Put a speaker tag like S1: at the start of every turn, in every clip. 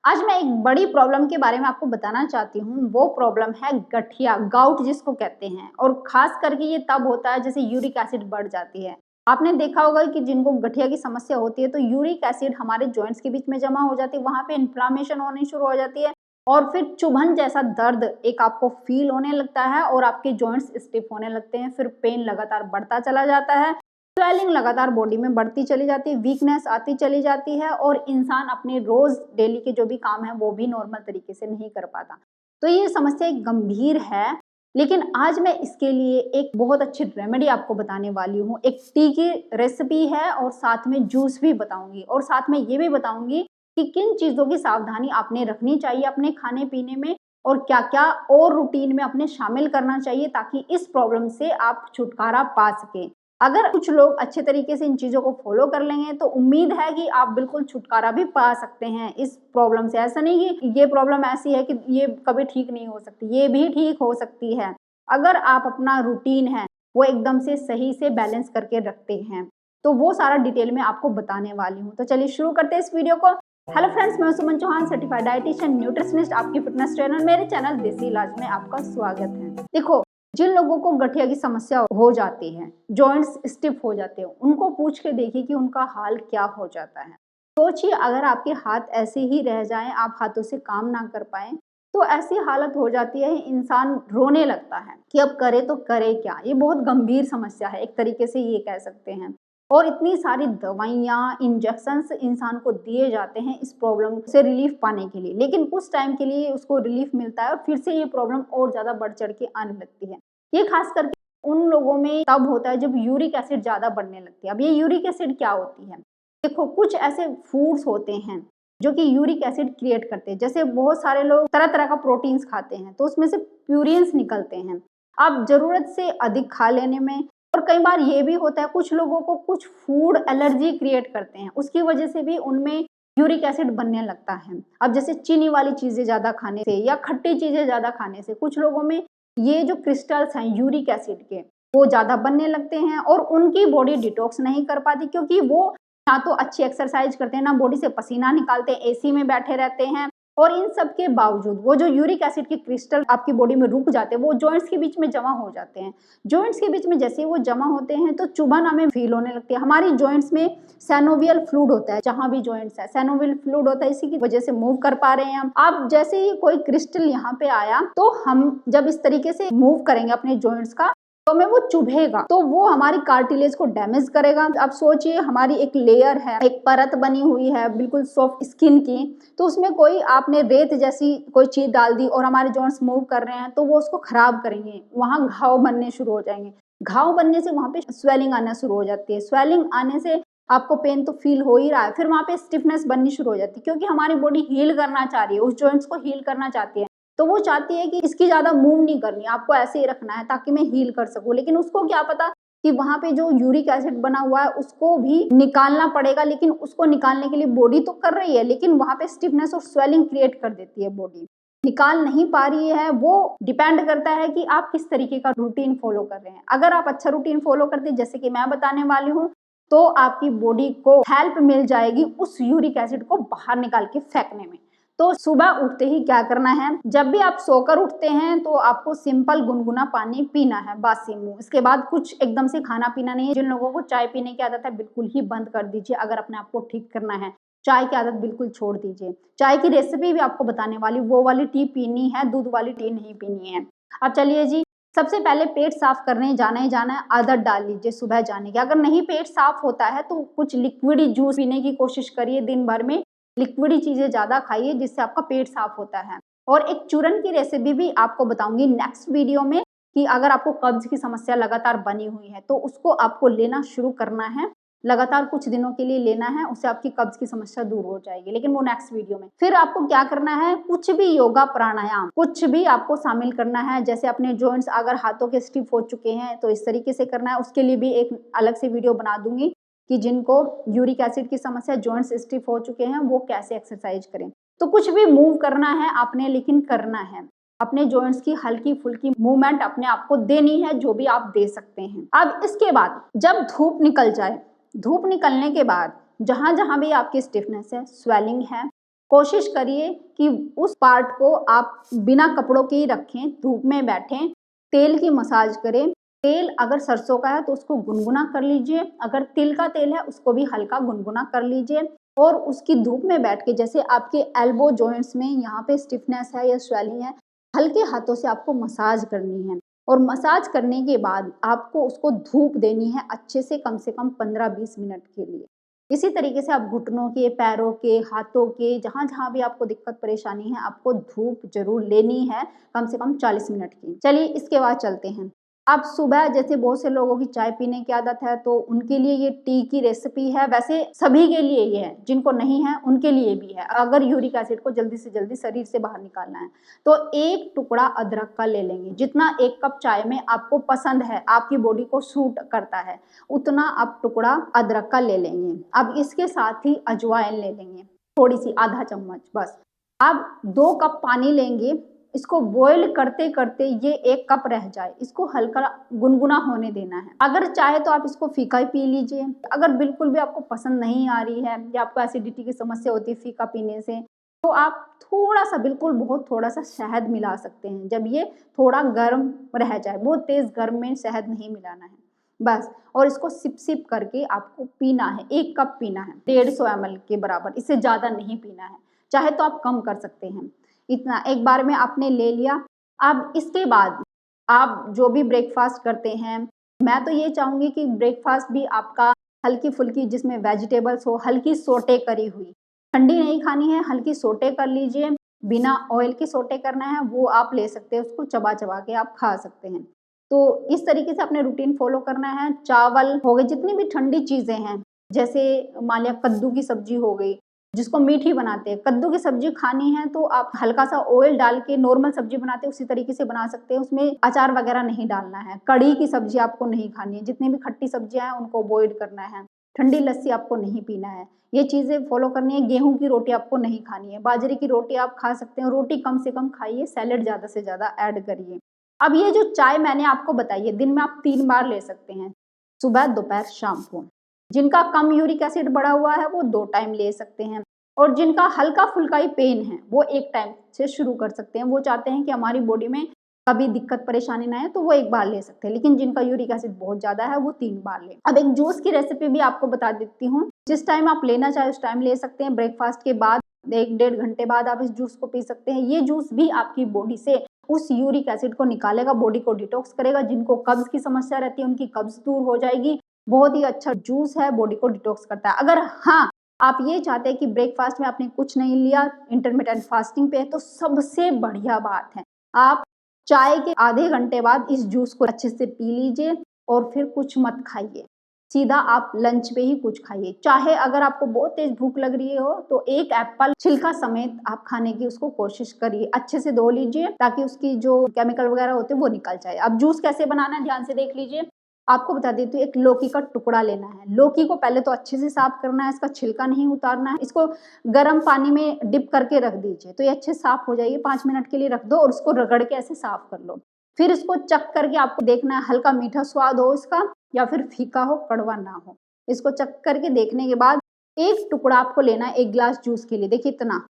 S1: आज मैं एक बड़ी प्रॉब्लम के बारे में आपको बताना चाहती हूँ। वो प्रॉब्लम है गठिया, गाउट जिसको कहते हैं। और खास करके ये तब होता है जैसे यूरिक एसिड बढ़ जाती है। आपने देखा होगा कि जिनको गठिया की समस्या होती है तो यूरिक एसिड हमारे जॉइंट्स के बीच में जमा हो जाती है, वहां पे इन्फ्लामेशन होनी शुरू हो जाती है और फिर चुभन जैसा दर्द एक आपको फील होने लगता है और आपके जॉइंट्स स्टिफ होने लगते हैं। फिर पेन लगातार बढ़ता चला जाता है, स्वेलिंग लगातार बॉडी में बढ़ती चली जाती है, वीकनेस आती चली जाती है और इंसान अपने रोज डेली के जो भी काम है वो भी नॉर्मल तरीके से नहीं कर पाता। तो ये समस्या एक गंभीर है, लेकिन आज मैं इसके लिए एक बहुत अच्छी रेमेडी आपको बताने वाली हूँ। एक टी की रेसिपी है और साथ में जूस भी बताऊंगी और साथ में ये भी बताऊंगी कि किन चीजों की सावधानी आपने रखनी चाहिए अपने खाने पीने में और क्या क्या और रूटीन में अपने शामिल करना चाहिए ताकि इस प्रॉब्लम से आप छुटकारा पा सके। अगर कुछ लोग अच्छे तरीके से इन चीजों को फॉलो कर लेंगे तो उम्मीद है कि आप बिल्कुल छुटकारा भी पा सकते हैं इस प्रॉब्लम से। ऐसा नहीं कि ये प्रॉब्लम ऐसी है कि ये कभी ठीक नहीं हो सकती, ये भी ठीक हो सकती है अगर आप अपना रूटीन है वो एकदम से सही से बैलेंस करके रखते हैं। तो वो सारा डिटेल में आपको बताने वाली हूँ। तो चलिए शुरू करते हैं इस वीडियो को। हेलो फ्रेंड्स, मैं सुमन चौहान, सर्टिफाइड डाइटिशियन न्यूट्रिशनिस्ट, आपकी फिटनेस ट्रेनर। मेरे चैनल देसी इलाज में आपका स्वागत है। देखो, जिन लोगों को गठिया की समस्या हो जाती है, जॉइंट्स स्टिफ हो जाते हैं, उनको पूछ के देखिए कि उनका हाल क्या हो जाता है। सोचिए अगर आपके हाथ ऐसे ही रह जाएं, आप हाथों से काम ना कर पाए, तो ऐसी हालत हो जाती है, इंसान रोने लगता है कि अब करे तो करे क्या। ये बहुत गंभीर समस्या है, एक तरीके से ये कह सकते हैं। और इतनी सारी दवाइयाँ, इंजेक्शंस इंसान को दिए जाते हैं इस प्रॉब्लम से रिलीफ पाने के लिए, लेकिन कुछ टाइम के लिए उसको रिलीफ मिलता है और फिर से ये प्रॉब्लम और ज़्यादा बढ़ चढ़ के आने लगती है। ये खास करके उन लोगों में तब होता है जब यूरिक एसिड ज़्यादा बढ़ने लगती है। अब ये यूरिक एसिड क्या होती है? देखो, कुछ ऐसे फूड्स होते हैं जो कि यूरिक एसिड क्रिएट करते हैं। जैसे बहुत सारे लोग तरह तरह का प्रोटीन्स खाते हैं तो उसमें से प्यूरिन्स निकलते हैं। आप ज़रूरत से अधिक खा लेने में, और कई बार ये भी होता है कुछ लोगों को कुछ फूड एलर्जी क्रिएट करते हैं, उसकी वजह से भी उनमें यूरिक एसिड बनने लगता है। अब जैसे चीनी वाली चीज़ें ज़्यादा खाने से या खट्टी चीज़ें ज़्यादा खाने से कुछ लोगों में ये जो क्रिस्टल्स हैं यूरिक एसिड के वो ज़्यादा बनने लगते हैं और उनकी बॉडी डिटॉक्स नहीं कर पाती, क्योंकि वो ना तो अच्छी एक्सरसाइज करते हैं, ना बॉडी से पसीना निकालते हैं, एसी में बैठे रहते हैं। और इन सब के बावजूद वो जो यूरिक एसिड के क्रिस्टल आपकी बॉडी में रुक जाते हैं, वो जॉइंट्स के बीच में जमा हो जाते हैं। जॉइंट्स के बीच में जैसे वो जमा होते हैं तो चुभन हमें फील होने लगती है। हमारी जॉइंट्स में सैनोवियल फ्लूइड होता है, जहां भी जॉइंट्स है सैनोवियल फ्लूइड होता है, इसी की वजह से मूव कर पा रहे हैं हम। अब जैसे ही कोई क्रिस्टल यहाँ पे आया तो हम जब इस तरीके से मूव करेंगे अपने जॉइंट्स का तो हमें वो चुभेगा, तो वो हमारी कार्टिलेज को डैमेज करेगा। अब सोचिए हमारी एक लेयर है, एक परत बनी हुई है बिल्कुल सॉफ्ट स्किन की, तो उसमें कोई आपने रेत जैसी कोई चीज डाल दी और हमारे जॉइंट्स मूव कर रहे हैं तो वो उसको खराब करेंगे, वहां घाव बनने शुरू हो जाएंगे। घाव बनने से वहां पे स्वेलिंग आना शुरू हो जाती है। स्वेलिंग आने से आपको पेन तो फील हो ही रहा है, फिर वहां पे स्टिफनेस बननी शुरू हो जाती है, क्योंकि हमारी बॉडी हील करना चाह रही है, उस जॉइंट्स को हील करना चाहती है। तो वो चाहती है कि इसकी ज्यादा मूव नहीं करनी, आपको ऐसे ही रखना है ताकि मैं हील कर सकूं। लेकिन उसको क्या पता कि वहां पे जो यूरिक एसिड बना हुआ है उसको भी निकालना पड़ेगा, लेकिन उसको निकालने के लिए बॉडी तो कर रही है लेकिन वहां पे स्टिफनेस और स्वेलिंग क्रिएट कर देती है, बॉडी निकाल नहीं पा रही है। वो डिपेंड करता है कि आप किस तरीके का रूटीन फॉलो कर रहे हैं। अगर आप अच्छा रूटीन फॉलो करते हैं जैसे कि मैं बताने वाली हूँ तो आपकी बॉडी को हेल्प मिल जाएगी उस यूरिक एसिड को बाहर निकाल के फेंकने में। तो सुबह उठते ही क्या करना है, जब भी आप सोकर उठते हैं तो आपको सिंपल गुनगुना पानी पीना है बासी मुंह। इसके बाद कुछ एकदम से खाना पीना नहीं है। जिन लोगों को चाय पीने की आदत है बिल्कुल ही बंद कर दीजिए अगर अपने आप को ठीक करना है। चाय की आदत बिल्कुल छोड़ दीजिए। चाय की रेसिपी भी आपको बताने वाली, वो वाली टी पीनी है, दूध वाली टी नहीं पीनी है। अब चलिए जी, सबसे पहले पेट साफ करने जाना ही जाना है, आदत डाल लीजिए सुबह जाने की। अगर नहीं पेट साफ होता है तो कुछ लिक्विड जूस पीने की कोशिश करिए, दिन भर में लिक्विडी चीजें ज्यादा खाइए जिससे आपका पेट साफ होता है। और एक चूरन की रेसिपी भी आपको बताऊंगी नेक्स्ट वीडियो में कि अगर आपको कब्ज की समस्या लगातार बनी हुई है तो उसको आपको लेना शुरू करना है, लगातार कुछ दिनों के लिए लेना है, उससे आपकी कब्ज की समस्या दूर हो जाएगी, लेकिन वो नेक्स्ट वीडियो में। फिर आपको क्या करना है, कुछ भी योगा प्राणायाम कुछ भी आपको शामिल करना है। जैसे अपने जॉइंट्स अगर हाथों के स्टिफ हो चुके हैं तो इस तरीके से करना है, उसके लिए भी एक अलग से वीडियो बना दूंगी कि जिनको यूरिक एसिड की समस्या, जॉइंट्स स्टिफ हो चुके हैं, वो कैसे एक्सरसाइज करें। तो कुछ भी मूव करना है आपने, लेकिन करना है। अपने जॉइंट्स की हल्की फुल्की मूवमेंट अपने आप को देनी है, जो भी आप दे सकते हैं। अब इसके बाद जब धूप निकल जाए, धूप निकलने के बाद जहां जहां भी आपकी स्टिफनेस है, स्वेलिंग है, कोशिश करिए कि उस पार्ट को आप बिना कपड़ों के ही रखें, धूप में बैठें, तेल की मसाज करें। तेल अगर सरसों का है तो उसको गुनगुना कर लीजिए, अगर तिल का तेल है उसको भी हल्का गुनगुना कर लीजिए और उसकी धूप में बैठ के, जैसे आपके एल्बो जॉइंट्स में यहाँ पे स्टिफनेस है या स्वेलिंग है, हल्के हाथों से आपको मसाज करनी है और मसाज करने के बाद आपको उसको धूप देनी है अच्छे से कम 15-20 मिनट के लिए। इसी तरीके से आप घुटनों के, पैरों के, हाथों के, जहाँ जहाँ भी आपको दिक्कत परेशानी है, आपको धूप जरूर लेनी है कम से कम 40 मिनट की। चलिए इसके बाद चलते हैं। अब सुबह जैसे बहुत से लोगों की चाय पीने की आदत है तो उनके लिए ये टी की रेसिपी है। वैसे सभी के लिए ये है, जिनको नहीं है उनके लिए भी है। अगर यूरिक एसिड को जल्दी से जल्दी शरीर से बाहर निकालना है तो एक टुकड़ा अदरक का ले लेंगे। जितना एक कप चाय में आपको पसंद है, आपकी बॉडी को सूट करता है, उतना आप टुकड़ा अदरक का ले लेंगे। अब इसके साथ ही अजवाइन ले लेंगे, थोड़ी सी, आधा चम्मच बस। अब 2 कप पानी लेंगे, इसको बॉईल करते करते ये 1 कप रह जाए, इसको हल्का गुनगुना होने देना है। अगर चाहे तो आप इसको फीका ही पी लीजिए। अगर बिल्कुल भी आपको पसंद नहीं आ रही है या आपको एसिडिटी की समस्या होती है फीका पीने से, तो आप थोड़ा सा, बिल्कुल बहुत थोड़ा सा शहद मिला सकते हैं जब ये थोड़ा गर्म रह जाए। बहुत तेज गर्म में शहद नहीं मिलाना है बस। और इसको सिप सिप करके आपको पीना है। 1 कप पीना है, 150 ml के बराबर, इससे ज़्यादा नहीं पीना है। चाहे तो आप कम कर सकते हैं। इतना एक बार में आपने ले लिया। अब इसके बाद आप जो भी ब्रेकफास्ट करते हैं, मैं तो ये चाहूँगी कि ब्रेकफास्ट भी आपका हल्की फुल्की, जिसमें वेजिटेबल्स हो, हल्की सोटे करी हुई, ठंडी नहीं खानी है, हल्की सोटे कर लीजिए। बिना ऑयल के सोटे करना है वो आप ले सकते हैं, उसको चबा चबा के आप खा सकते हैं। तो इस तरीके से अपने रूटीन फॉलो करना है। चावल हो गए, जितनी भी ठंडी चीज़ें हैं, जैसे मान लिया कद्दू की सब्जी हो गई, जिसको मीठी बनाते हैं, कद्दू की सब्जी खानी है तो आप हल्का सा ऑयल डाल के नॉर्मल सब्जी बनाते हैं उसी तरीके से बना सकते हैं। उसमें अचार वगैरह नहीं डालना है। कड़ी की सब्जी आपको नहीं खानी है। जितनी भी खट्टी सब्जियां हैं उनको अवॉइड करना है। ठंडी लस्सी आपको नहीं पीना है। ये चीज़ें फॉलो करनी है। गेहूं की रोटी आपको नहीं खानी है। बाजरे की रोटी आप खा सकते हैं। रोटी कम से कम खाइए, सैलेड ज़्यादा से ज़्यादा ऐड करिए। अब ये जो चाय मैंने आपको बताई है, दिन में आप 3 बार ले सकते हैं, सुबह, दोपहर, शाम को। जिनका कम यूरिक एसिड बढ़ा हुआ है वो 2 टाइम ले सकते हैं और जिनका हल्का फुल्का ही पेन है वो 1 टाइम से शुरू कर सकते हैं। वो चाहते हैं कि हमारी बॉडी में कभी दिक्कत परेशानी ना है तो वो 1 बार ले सकते हैं, लेकिन जिनका यूरिक एसिड बहुत ज़्यादा है वो 3 बार ले। अब एक जूस की रेसिपी भी आपको बता देती हूँ। जिस टाइम आप लेना चाहे उस टाइम ले सकते हैं। ब्रेकफास्ट के बाद 1-1.5 घंटे बाद आप इस जूस को पी सकते हैं। ये जूस भी आपकी बॉडी से उस यूरिक एसिड को निकालेगा, बॉडी को डिटॉक्स करेगा। जिनको कब्ज की समस्या रहती है उनकी कब्ज दूर हो जाएगी। बहुत ही अच्छा जूस है, बॉडी को डिटॉक्स करता है। अगर हाँ, आप ये चाहते हैं कि ब्रेकफास्ट में आपने कुछ नहीं लिया, इंटरमिटेंट फास्टिंग पे है, तो सबसे बढ़िया बात है आप चाय के आधे घंटे बाद इस जूस को अच्छे से पी लीजिए और फिर कुछ मत खाइए। सीधा आप लंच पे ही कुछ खाइए। चाहे अगर आपको बहुत तेज भूख लग रही हो तो 1 एप्पल छिलका समेत आप खाने की उसको कोशिश करिए। अच्छे से धो लीजिए ताकि उसकी जो केमिकल वगैरह होते हैं वो निकल जाए। अब जूस कैसे बनाना है ध्यान से देख लीजिए। आपको बता देती हूँ, एक लौकी का टुकड़ा लेना है। लौकी को पहले तो अच्छे से साफ करना है, इसका छिलका नहीं उतारना है। इसको गर्म पानी में डिप करके रख दीजिए तो ये अच्छे साफ हो जाएगी। 5 मिनट के लिए रख दो और उसको रगड़ के ऐसे साफ कर लो। फिर इसको चख करके आपको देखना है हल्का मीठा स्वाद हो इसका या फिर फीका हो, कड़वा ना हो। इसको चख करके देखने के बाद एक टुकड़ा आपको लेना है 1 गिलास जूस के लिए। देखिए इतना,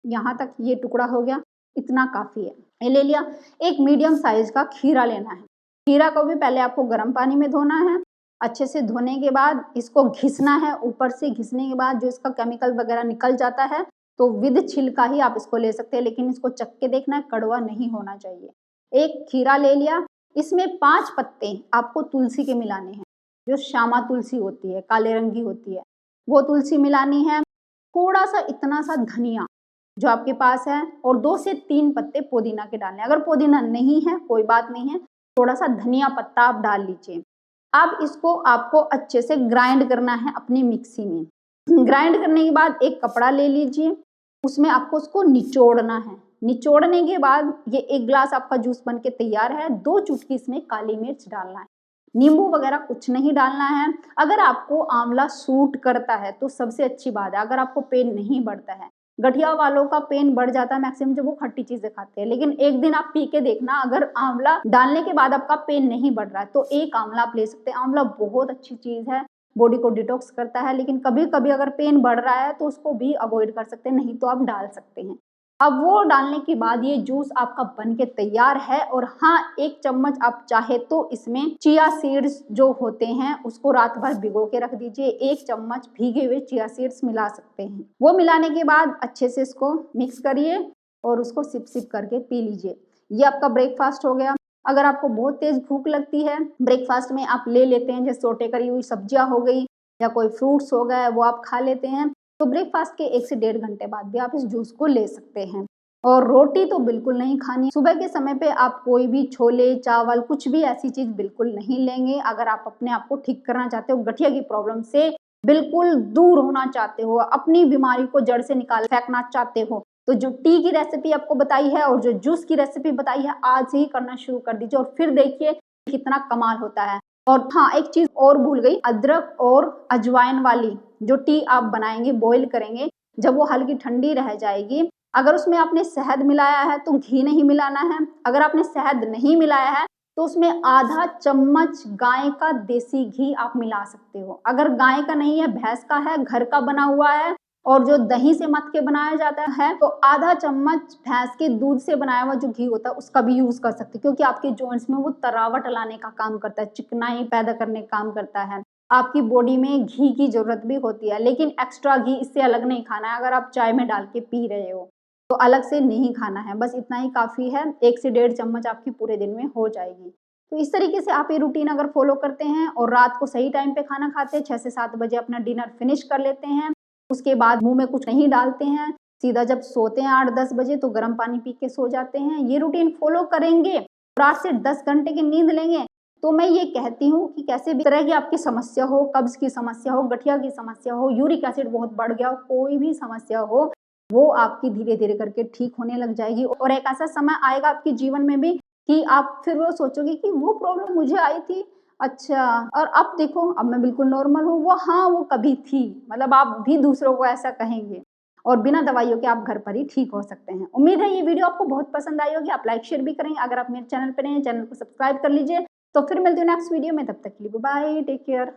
S1: यहाँ तक ये टुकड़ा हो गया, इतना काफी है। ये ले लिया। एक मीडियम साइज का खीरा लेना है। खीरा को भी पहले आपको गर्म पानी में धोना है। अच्छे से धोने के बाद इसको घिसना है। ऊपर से घिसने के बाद जो इसका केमिकल वगैरह निकल जाता है तो विद छिलका ही आप इसको ले सकते हैं, लेकिन इसको चख के देखना है, कड़वा नहीं होना चाहिए। एक खीरा ले लिया। इसमें 5 पत्ते आपको तुलसी के मिलाने हैं। जो श्यामा तुलसी होती है, काले रंग की होती है, वो तुलसी मिलानी है। थोड़ा सा इतना सा धनिया जो आपके पास है और 2 से 3 पत्ते पुदीना के डालने। अगर पुदीना नहीं है कोई बात नहीं है, थोड़ा सा धनिया पत्ता आप डाल लीजिए। अब इसको आपको अच्छे से ग्राइंड करना है अपनी मिक्सी में। ग्राइंड करने के बाद एक कपड़ा ले लीजिए, उसमें आपको उसको निचोड़ना है। निचोड़ने के बाद ये 1 गिलास आपका जूस बनके तैयार है। 2 चुटकी इसमें काली मिर्च डालना है। नींबू वगैरह कुछ नहीं डालना है। अगर आपको आंवला सूट करता है तो सबसे अच्छी बात है। अगर आपको पेन नहीं बढ़ता है, गठिया वालों का पेन बढ़ जाता है मैक्सिमम जब वो खट्टी चीजें खाते हैं, लेकिन एक दिन आप पी के देखना, अगर आंवला डालने के बाद आपका पेन नहीं बढ़ रहा है तो 1 आंवला आप ले सकते हैं। आंवला बहुत अच्छी चीज है, बॉडी को डिटॉक्स करता है। लेकिन कभी कभी अगर पेन बढ़ रहा है तो उसको भी अवॉइड कर सकते हैं, नहीं तो आप डाल सकते हैं। अब वो डालने के बाद ये जूस आपका बन के तैयार है। और हाँ, 1 चम्मच आप चाहे तो इसमें चिया सीड्स जो होते हैं उसको रात भर भिगो के रख दीजिए। 1 चम्मच भीगे हुए चिया सीड्स मिला सकते हैं। वो मिलाने के बाद अच्छे से इसको मिक्स करिए और उसको सिप सिप करके पी लीजिए। ये आपका ब्रेकफास्ट हो गया। अगर आपको बहुत तेज भूख लगती है, ब्रेकफास्ट में आप ले लेते हैं जैसे सोटे करी हुई सब्जियां हो गई या कोई फ्रूट्स हो गए, वो आप खा लेते हैं, तो ब्रेकफास्ट के 1 से 1.5 घंटे बाद भी आप इस जूस को ले सकते हैं। और रोटी तो बिल्कुल नहीं खानी। सुबह के समय पे आप कोई भी छोले चावल कुछ भी ऐसी चीज बिल्कुल नहीं लेंगे। अगर आप अपने आप को ठीक करना चाहते हो, गठिया की प्रॉब्लम से बिल्कुल दूर होना चाहते हो, अपनी बीमारी को जड़ से निकाल फेंकना चाहते हो, तो जो टी की रेसिपी आपको बताई है और जो जूस की रेसिपी बताई है, आज से ही करना शुरू कर दीजिए और फिर देखिए कितना कमाल होता है। और हाँ, एक चीज और भूल गई, अदरक और अजवाइन वाली जो टी आप बनाएंगे, बॉईल करेंगे, जब वो हल्की ठंडी रह जाएगी, अगर उसमें आपने शहद मिलाया है तो घी नहीं मिलाना है। अगर आपने शहद नहीं मिलाया है तो उसमें आधा चम्मच गाय का देसी घी आप मिला सकते हो। अगर गाय का नहीं है, भैंस का है, घर का बना हुआ है और जो दही से मथ के बनाया जाता है, तो आधा चम्मच भैंस के दूध से बनाया हुआ जो घी होता है उसका भी यूज कर सकते हैं, क्योंकि आपके जॉइंट्स में वो तरावट लाने का काम करता है, चिकनाई पैदा करने का काम करता है। आपकी बॉडी में घी की जरूरत भी होती है, लेकिन एक्स्ट्रा घी इससे अलग नहीं खाना है। अगर आप चाय में डाल के पी रहे हो तो अलग से नहीं खाना है, बस इतना ही काफ़ी है। 1 से 1.5 चम्मच आपकी पूरे दिन में हो जाएगी। तो इस तरीके से आप ये रूटीन अगर फॉलो करते हैं और रात को सही टाइम पे खाना खाते हैं, 6 से 7 बजे अपना डिनर फिनिश कर लेते हैं, उसके बाद मुंह में कुछ नहीं डालते हैं, सीधा जब सोते हैं 8-10 बजे तो गर्म पानी पी के सो जाते हैं, ये रूटीन फॉलो करेंगे और 8 से 10 घंटे की नींद लेंगे, तो मैं ये कहती हूँ कि कैसे भी तरह की आपकी समस्या हो, कब्ज की समस्या हो, गठिया की समस्या हो, यूरिक एसिड बहुत बढ़ गया हो, कोई भी समस्या हो, वो आपकी धीरे धीरे करके ठीक होने लग जाएगी। और एक ऐसा समय आएगा आपके जीवन में भी कि आप फिर वो सोचोगे कि वो प्रॉब्लम मुझे आई थी, अच्छा, और अब देखो अब मैं बिल्कुल नॉर्मल हूँ। वो हाँ, वो कभी थी, मतलब आप भी दूसरों को ऐसा कहेंगे और बिना दवाइयों के आप घर पर ही ठीक हो सकते हैं। उम्मीद है ये वीडियो आपको बहुत पसंद आई होगी। आप लाइक शेयर भी करेंगे। अगर आप मेरे चैनल पर हैं, चैनल को सब्सक्राइब कर लीजिए। तो फिर मिलते हैं नेक्स्ट वीडियो में, तब तक के लिए बाय, टेक केयर।